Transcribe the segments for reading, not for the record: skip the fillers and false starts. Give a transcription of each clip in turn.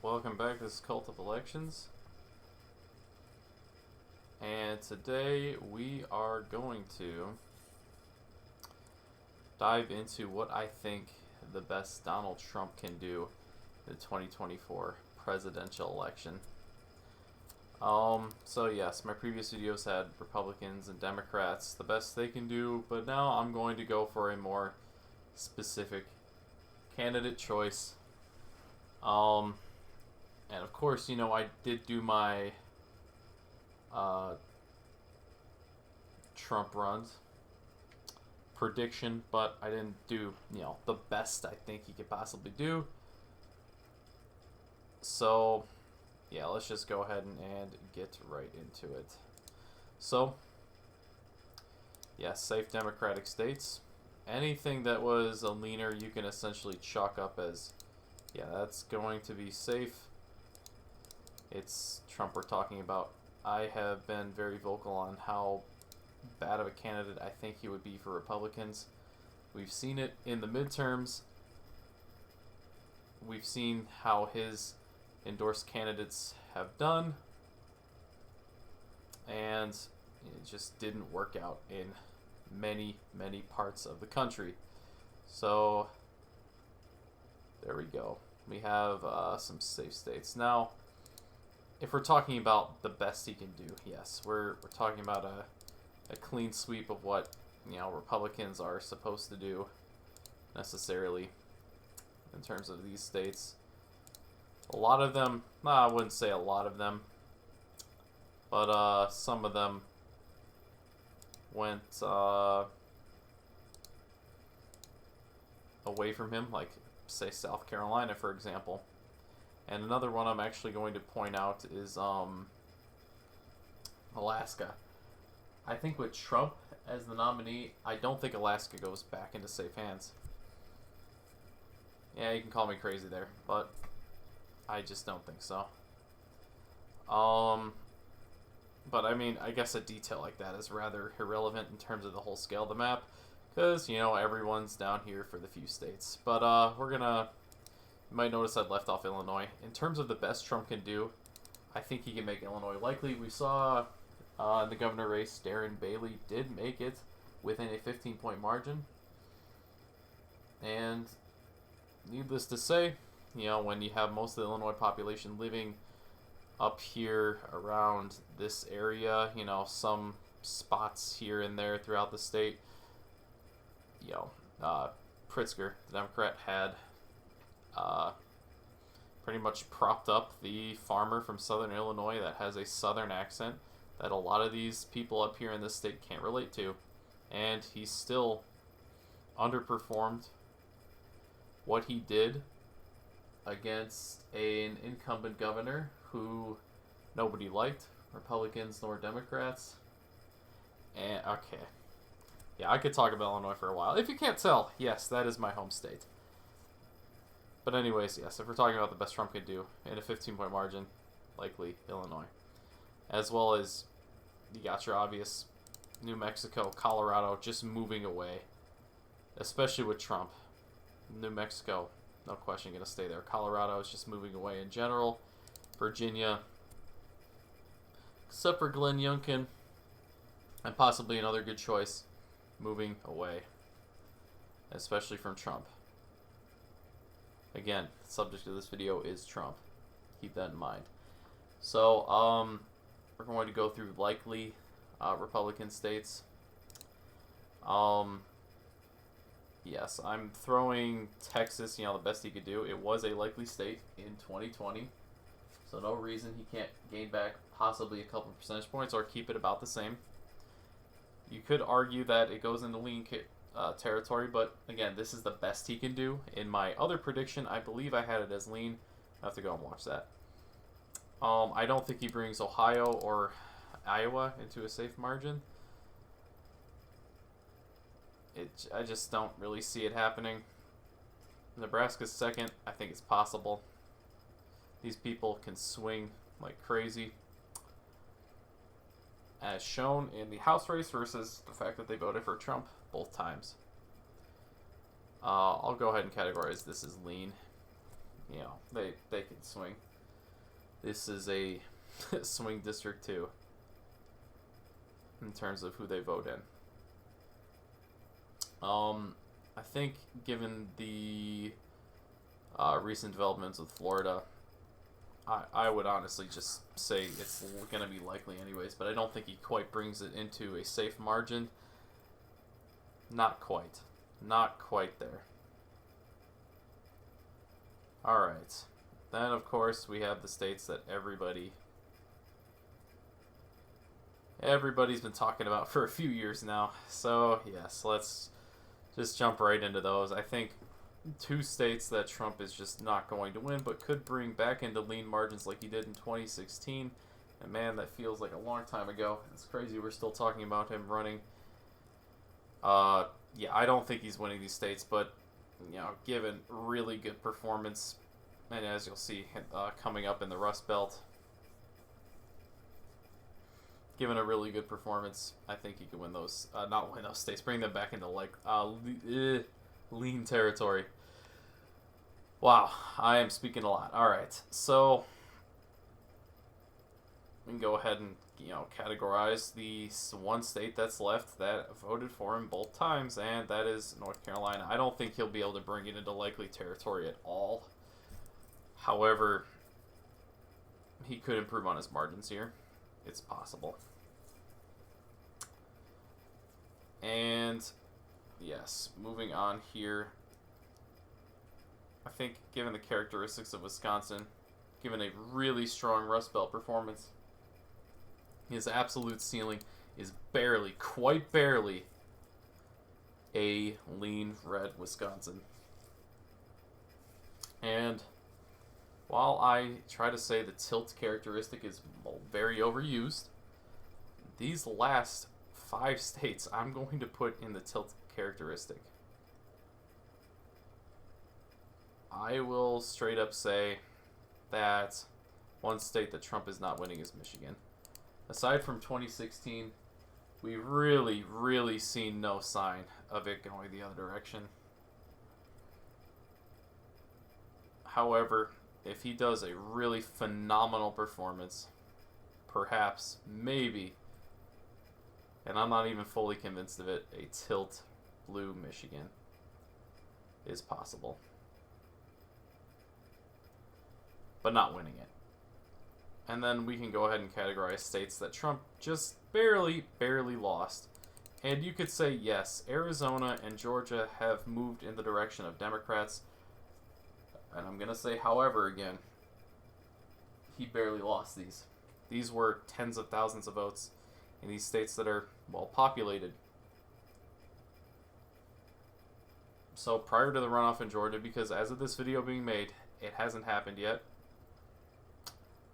Welcome back. This is Cult of Elections, and today we are going to dive into what I think the best Donald Trump can do in the 2024 presidential election. So yes, my previous videos had Republicans and Democrats, the best they can do, but now I'm going to go for a more specific candidate choice. And of course, I did do my Trump runs prediction, but I didn't do, the best I think he could possibly do. So, yeah, let's just go ahead and get right into it. So, yeah, safe Democratic states. Anything that was a leaner, you can essentially chalk up as, yeah, that's going to be safe. It's Trump we're talking about. I have been very vocal on how bad of a candidate I think he would be for Republicans. We've seen it in the midterms. We've seen how his endorsed candidates have done, and it just didn't work out in many parts of the country. So there we go. We have some safe states. Now, if we're talking about the best he can do, yes, we're talking about a clean sweep of what Republicans are supposed to do necessarily in terms of these states. A lot of them, I wouldn't say a lot of them, but some of them went away from him, like say South Carolina, for example. And another one I'm actually going to point out is Alaska. I think with Trump as the nominee, I don't think Alaska goes back into safe hands. Yeah, you can call me crazy there, but I just don't think so. But I mean, I guess a detail like that is rather irrelevant in terms of the whole scale of the map, because, everyone's down here for the few states. But you might notice I left off Illinois. In terms of the best Trump can do, I think he can make Illinois likely. We saw in the governor race, Darren Bailey did make it within a 15-point margin. And needless to say, when you have most of the Illinois population living up here around this area, some spots here and there throughout the state, Pritzker, the Democrat, had pretty much propped up the farmer from southern Illinois that has a southern accent that a lot of these people up here in this state can't relate to. And he still underperformed what he did against an incumbent governor who nobody liked, Republicans nor Democrats. And okay, yeah, I could talk about Illinois for a while. If you can't tell, yes, that is my home state. But anyways, yes, if we're talking about the best Trump could do in a 15-point margin, likely Illinois. As well as, you got your obvious New Mexico, Colorado just moving away. Especially with Trump. New Mexico, no question, going to stay there. Colorado is just moving away in general. Virginia, except for Glenn Youngkin, and possibly another good choice, moving away. Especially from Trump. Again, the subject of this video is Trump. Keep that in mind. So, we're going to go through likely Republican states. Yes, I'm throwing Texas, the best he could do. It was a likely state in 2020. So no reason he can't gain back possibly a couple percentage points or keep it about the same. You could argue that it goes into lean territory, but again, this is the best he can do. In my other prediction, I believe I had it as lean. I have to go and watch that. I don't think he brings Ohio or Iowa into a safe margin. I just don't really see it happening. Nebraska's second. I think it's possible. These people can swing like crazy, as shown in the House race versus the fact that they voted for Trump both times. I'll go ahead and categorize this as lean. They can swing. this is a swing district too, in terms of who they vote in. I think given the recent developments with Florida, I would honestly just say it's going to be likely anyways, but I don't think he quite brings it into a safe margin. Not quite. Not quite there. Alright. Then, of course, we have the states that everybody's been talking about for a few years now. So, yes, let's just jump right into those. I think 2 states that Trump is just not going to win, but could bring back into lean margins like he did in 2016. And man, that feels like a long time ago. It's crazy we're still talking about him running. Yeah, I don't think he's winning these states, but, you know, given really good performance, and as you'll see coming up in the Rust Belt, given a really good performance, I think he could win those, not win those states, bring them back into, like, lean territory. Wow, I am speaking a lot. Alright, so we can go ahead and, you know, categorize the 1 state that's left that voted for him both times, and that is North Carolina. I don't think he'll be able to bring it into likely territory at all. However, he could improve on his margins here. It's possible. And yes, moving on here, I think given the characteristics of Wisconsin, given a really strong Rust Belt performance, his absolute ceiling is barely, quite barely, a lean red Wisconsin. And while I try to say the tilt characteristic is very overused, these last 5 states I'm going to put in the tilt characteristic. I will straight up say that 1 state that Trump is not winning is Michigan. Aside from 2016, we really seen no sign of it going the other direction. However, if he does a really phenomenal performance, perhaps, maybe, and I'm not even fully convinced of it, a tilt blue Michigan is possible. But not winning it. And then we can go ahead and categorize states that Trump just barely lost. And you could say, yes, Arizona and Georgia have moved in the direction of Democrats. And I'm going to say, however, again, he barely lost these. These were tens of thousands of votes in these states that are, well, populated. So prior to the runoff in Georgia, because as of this video being made, it hasn't happened yet,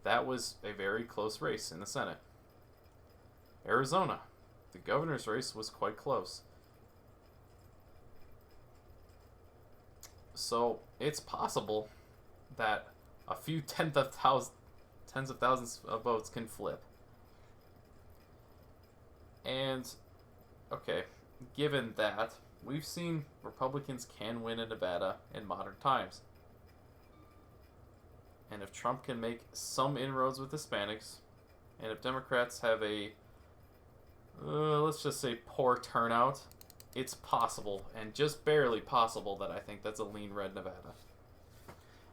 that was a very close race in the Senate. Arizona, the governor's race was quite close. So it's possible that a few tens of thousands of votes can flip. And, okay, given that, we've seen Republicans can win in Nevada in modern times. And if Trump can make some inroads with Hispanics, and if Democrats have a, let's just say, poor turnout, it's possible, and just barely possible, that I think that's a lean red Nevada.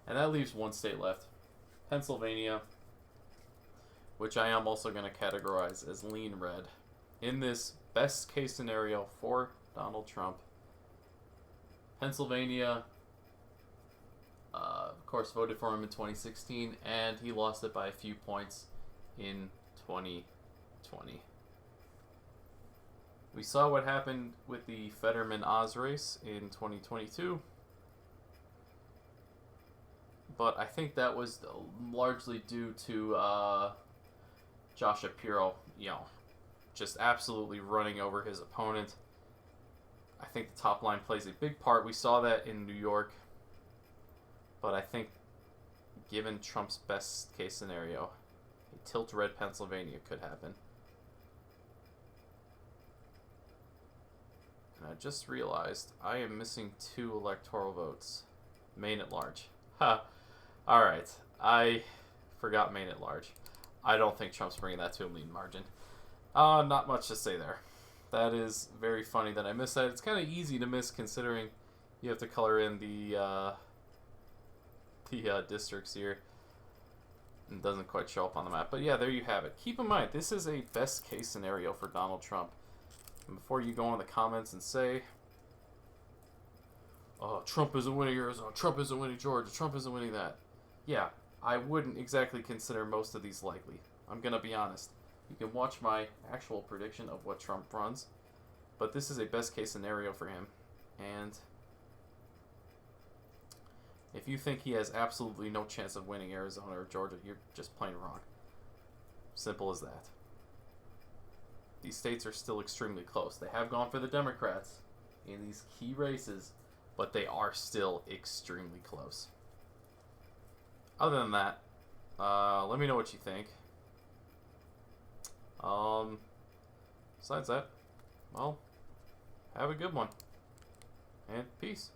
And that leaves 1 state left, Pennsylvania, which I am also going to categorize as lean red. In this best case scenario for Donald Trump, Pennsylvania, of course, voted for him in 2016, and he lost it by a few points in 2020. We saw what happened with the Fetterman-Oz race in 2022, but I think that was largely due to Josh Shapiro, just absolutely running over his opponent. I think the top line plays a big part. We saw that in New York. But I think, given Trump's best case scenario, a tilt red Pennsylvania could happen. And I just realized I am missing 2 electoral votes. Maine at large. Ha! Alright. Forgot Maine at large. I don't think Trump's bringing that to a lean margin. Not much to say there. That is very funny that I missed that. It's kind of easy to miss considering you have to color in the districts here. It doesn't quite show up on the map. But yeah, there you have it. Keep in mind, this is a best case scenario for Donald Trump. And before you go in the comments and say, oh, Trump isn't winning Arizona, Trump isn't winning Georgia, Trump isn't winning that. Yeah, I wouldn't exactly consider most of these likely. I'm going to be honest. You can watch my actual prediction of what Trump runs. But this is a best case scenario for him. And if you think he has absolutely no chance of winning Arizona or Georgia, you're just plain wrong. Simple as that. These states are still extremely close. They have gone for the Democrats in these key races, but they are still extremely close. Other than that, let me know what you think. Besides that, well, have a good one. And peace.